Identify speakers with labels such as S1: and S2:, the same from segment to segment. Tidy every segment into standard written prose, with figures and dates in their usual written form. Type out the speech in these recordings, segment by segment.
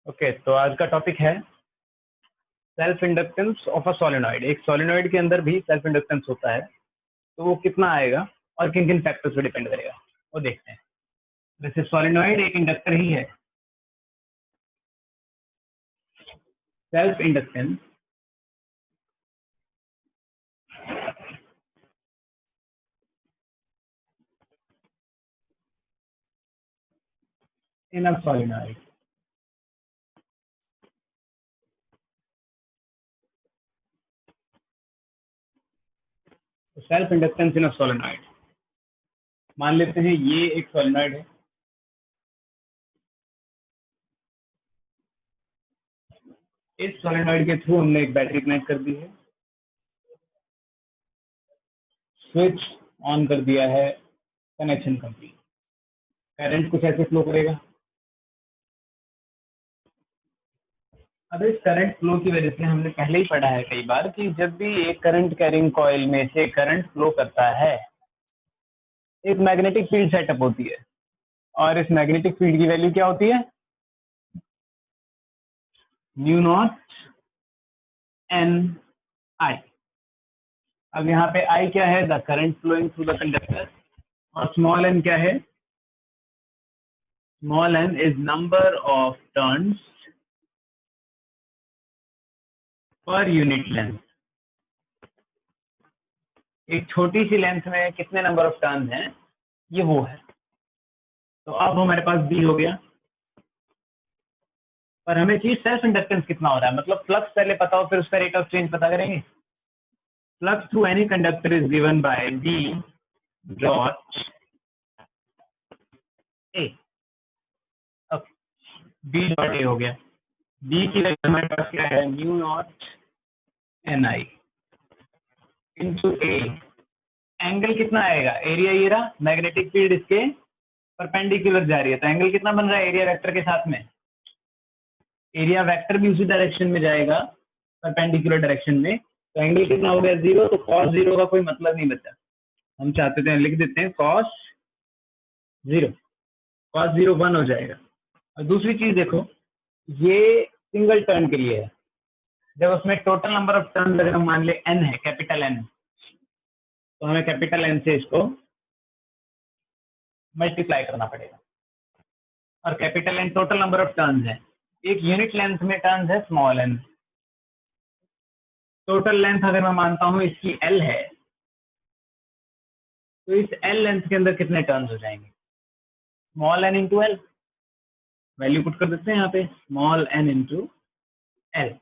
S1: Okay, तो आज का टॉपिक है self inductance of a solenoid. एक सोलेनॉइड के अंदर भी सेल्फ इंडक्टेंस होता है, तो वो कितना आएगा और किन किन फैक्टर्स पे डिपेंड करेगा वो देखते हैं। वैसे सोलेनॉइड एक इंडक्टर ही है। Self inductance in a solenoid. Self inductance in a solenoid, मान लेते हैं ये एक सोलेनॉइड है। इस सोलेनॉइड के थ्रू हमने एक बैटरी कनेक्ट कर दी है, स्विच ऑन कर दिया है, कनेक्शन कंप्लीट। करंट कुछ ऐसे फ्लो करेगा। अब इस करंट फ्लो की वजह से हमने पहले ही पढ़ा है कई बार कि जब भी एक करंट कैरिंग कॉइल में से करंट फ्लो करता है, एक मैग्नेटिक फील्ड सेटअप होती है, और इस मैग्नेटिक फील्ड की वैल्यू क्या होती है? Mu naught n I. अब यहाँ पे आई क्या है? The current flowing through the conductor. और स्मॉल एन क्या है? Small n is number of turns per unit length. एक छोटी सी लेंथ में कितने नंबर ऑफ टर्न्स हैं, ये वो है। तो अब हमारे पास बी हो गया, पर हमें चीज सेल्फ इंडक्टेंस कितना हो रहा है, मतलब फ्लक्स पहले पता हो, फिर उसका रेट ऑफ चेंज पता करेंगे। Flux through any conductor is given by B dot A. B dot A हो गया। बी की वैल्यू हमारे पास क्या है? Mu naught n I into A. Angle कितना आएगा? एरिया ये रहा, मैग्नेटिक फील्ड इसके परपेंडिकुलर जा रही है, तो एंगल कितना बन रहा है एरिया वेक्टर के साथ में? एरिया वेक्टर भी उसी डायरेक्शन में जाएगा, परपेंडिकुलर डायरेक्शन में, तो एंगल कितना हो गया? 0। तो कॉस 0 का कोई मतलब नहीं बचा। हम चाहते थे लिख देते हैं कॉस 0। कॉस 0 1 हो जाएगा। और दूसरी चीज देखो, ये सिंगल टर्न के लिए है। जब उसमें टोटल नंबर ऑफ टर्न अगर हम मान ले n है, कैपिटल N, तो हमें कैपिटल N से इसको मल्टीप्लाई करना पड़ेगा। और capital N total number of turns है। एक यूनिट लेंथ में टर्न्स है स्मॉल n। टोटल लेंथ अगर मैं मानता हूं इसकी L है, तो इस L लेंथ के अंदर कितने टर्न्स हो जाएंगे? Small n into L. Value put कर देते हैं यहाँ पे, स्मॉल n इंटू एल।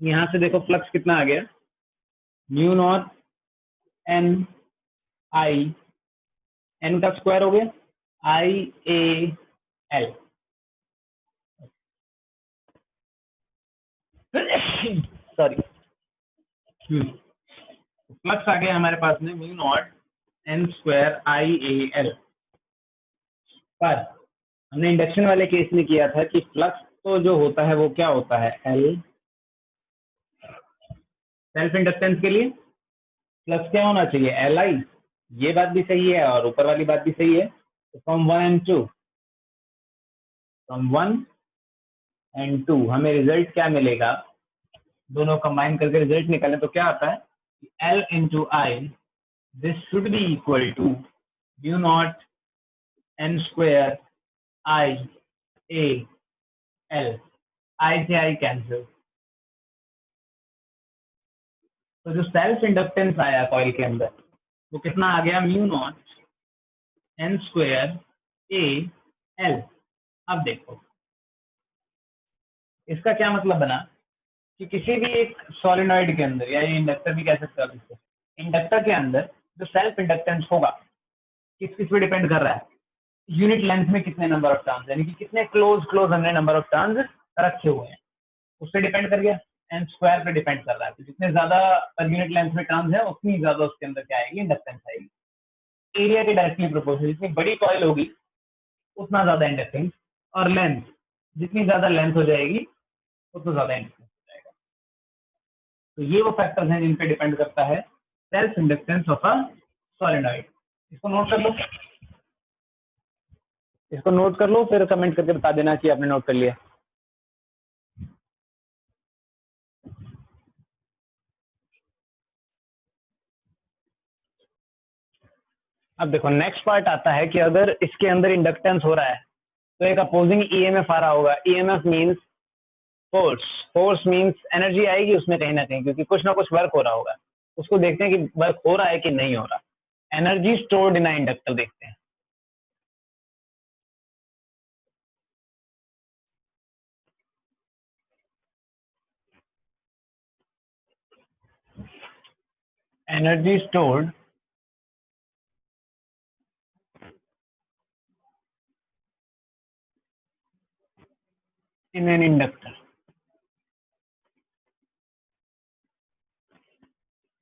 S1: यहाँ से देखो फ्लक्स कितना आ गया? Mu naught n I, n का स्क्वायर हो गया, I A L. Sorry, flux आ गया हमारे पास में mu naught N square I A L. पर हमने इंडक्शन वाले केस में किया था कि फ्लक्स तो जो होता है वो क्या होता है? एल। सेल्फ इंडक्टेंस के लिए फ्लक्स क्या होना चाहिए? L I. ये बात भी सही है और ऊपर वाली बात भी सही है। तो फ्रॉम 1 एंड 2, फ्रॉम 1 एंड 2 हमें रिजल्ट क्या मिलेगा? दोनों कंबाइन करके रिजल्ट निकालें तो क्या आता है? L into I, this should be equal to mu naught N square I A L. I से आई कैंसिल। तो जो सेल्फ इंडक्टेंस आया कॉइल के अंदर वो कितना आ गया? Mu naught N square A L. अब देखो इसका क्या मतलब बना कि किसी भी एक सोलेनॉइड के अंदर, या ये इंडक्टर भी कह सकते हो इसको, इंडक्टर के अंदर जो सेल्फ इंडक्टेंस होगा किस किस पे डिपेंड कर रहा है? यूनिट लेंथ में कितने नंबर ऑफ टर्न्स, यानी कि कितने क्लोज क्लोज हमने नंबर ऑफ टर्न्स रखे हुए हैं, उस पर डिपेंड कर गया। एन स्क्वायर पे डिपेंड कर रहा है, तो जितने ज्यादा पर यूनिट लेंथ में टर्न्स है उतनी ज्यादा उसके अंदर क्या आएगी? इंडक्टेंस आएगी। एरिया के डायरेक्टली प्रोपोर्शनल, जितनी बड़ी कॉइल होगी उतना ज्यादा इंडक्टेंस, और लेंथ, जितनी ज्यादा लेंथ हो जाएगी उतना ज्यादा इंडक्टेंस हो जाएगा। तो ये वो फैक्टर्स हैं जिन पे डिपेंड करता है self inductance of a solenoid. इसको नोट कर लो, इसको नोट कर लो, फिर कमेंट करके बता देना कि आपने नोट कर लिया। अब देखो नेक्स्ट पार्ट आता है कि अगर इसके अंदर इंडक्टेंस हो रहा है तो एक अपोजिंग ईएमएफ आ रहा होगा। EMF means force, force means energy आएगी उसमें कहीं ना कहीं, क्योंकि कुछ ना कुछ वर्क हो रहा होगा। उसको देखते हैं कि वर्क हो रहा है कि नहीं हो रहा। एनर्जी स्टोर्ड इन इंडक्टर देखते हैं। Energy stored in an inductor.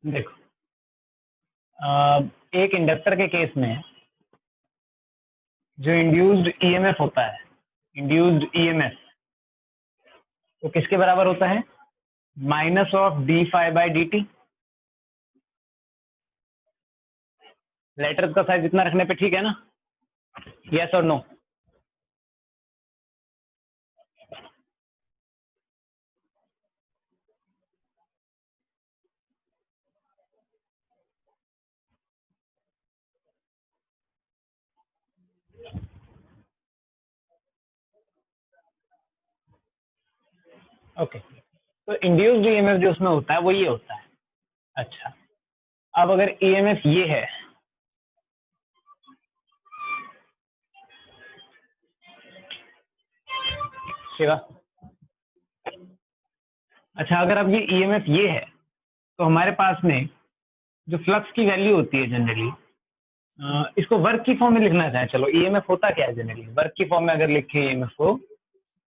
S1: देखो एक इंडक्टर के केस में जो इंड्यूस्ड ईएमएफ होता है, इंड्यूस्ड ईएमएफ, वो किसके बराबर होता है? Minus of d phi by d t. Letters का साइज इतना रखने पे ठीक है ना? यस और नो? ओके, तो इंड्यूस्ड ईएमएफ जो उसमें होता है वो ये होता है। अच्छा, अब अगर ईएमएफ ये है, शिवा, अच्छा अगर अब ये ईएमएफ ये है तो हमारे पास में जो फ्लक्स की वैल्यू होती है जनरली, इसको वर्क की फॉर्म में लिखना चाहे, चलो ईएमएफ होता क्या है जनरली, वर्क की फॉर्म में अगर लिखे ईएमएफ को,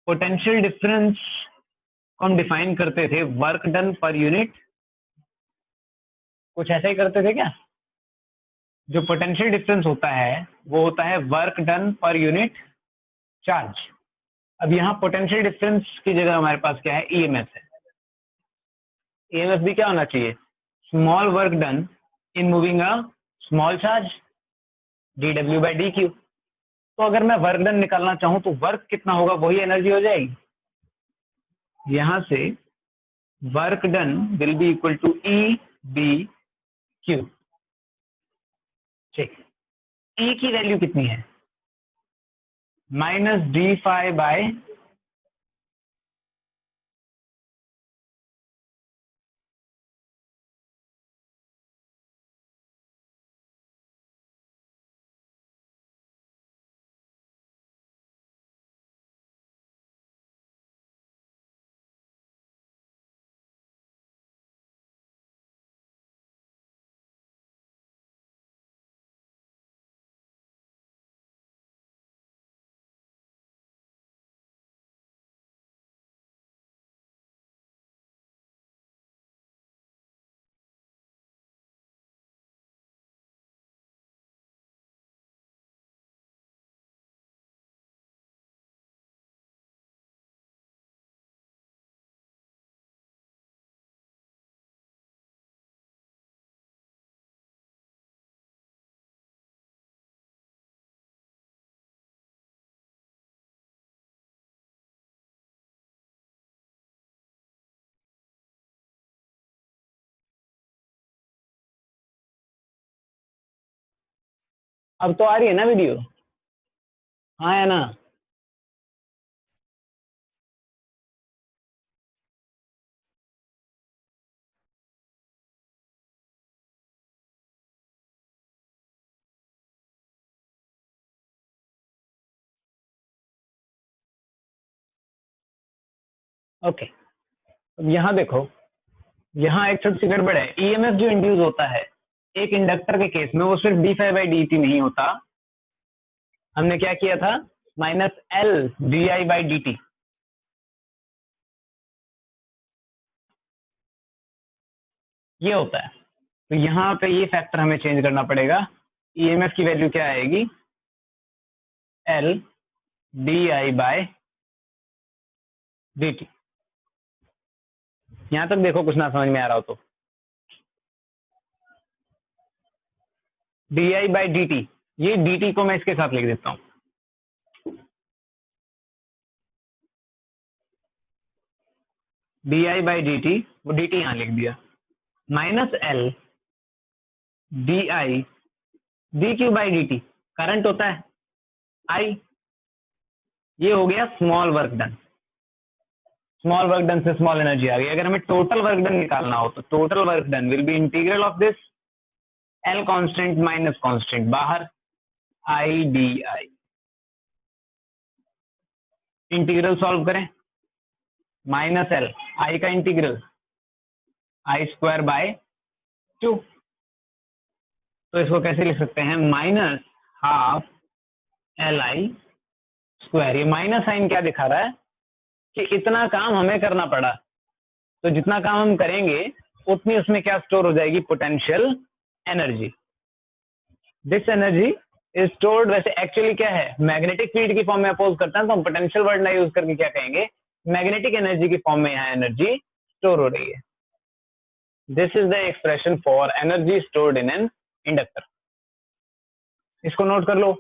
S1: पोटेंशियल डिफरेंस को हम डिफाइन करते थे वर्क डन पर यूनिट, कुछ ऐसा ही करते थे क्या? जो पोटेंशियल डिफरेंस होता है वो होता है work done per unit charge. अब यहाँ पोटेंशियल डिफरेंस की जगह हमारे पास क्या है? ईएमएफ है। ईएमएफ भी क्या होना चाहिए? Small work done in moving a small charge, D W by D Q. तो अगर मैं वर्क डन निकालना चाहूं तो वर्क कितना होगा, वही एनर्जी हो जाएगी। यहां से work done will be equal to E B Q. ठीक, ई की वैल्यू कितनी है? माइनस डी फाई बाय, अब तो आ रही है ना वीडियो? हाँ है ना? ओके, अब यहाँ देखो, यहाँ एक छोटी सी गड़बड़ है। ईएमएफ जो इंड्यूस होता है एक इंडक्टर के केस में, वो सिर्फ d phi by d t नहीं होता। हमने क्या किया था? Minus L d I by d t, ये होता है। तो यहाँ पे ये फैक्टर हमें चेंज करना पड़ेगा। ईएमएफ की वैल्यू क्या आएगी? L d I by d t. यहाँ तक देखो, कुछ ना समझ में आ रहा हो तो। D I by d t, ये डी टी को मैं इसके साथ लिख देता हूँ। D I by d T, वो डी टी यहाँ लिख दिया। Minus L d I dq by dt current होता है I, ये हो गया small work done. Small work done से स्मॉल एनर्जी आ गई। अगर हमें टोटल वर्क डन निकालना हो तो total work done will B integral of this L constant minus constant बाहर I D I. Integral solve करें, माइनस L I का इंटीग्रल I स्क्वायर बाय 2। तो इसको कैसे लिख सकते हैं, माइनस हाफ LI स्क्वायर। ये माइनस साइन क्या दिखा रहा है कि इतना काम हमें करना पड़ा, तो जितना काम हम करेंगे उतनी उसमें क्या स्टोर हो जाएगी, potential energy. This energy is stored, वैसे एक्चुअली क्या है, मैग्नेटिक फील्ड की फॉर्म में अपोज करता है तो हम पोटेंशियल वर्ड ना यूज करके क्या कहेंगे, मैग्नेटिक एनर्जी की फॉर्म में यहाँ एनर्जी स्टोर हो रही है। This is the expression for energy stored in an inductor. इसको नोट कर लो।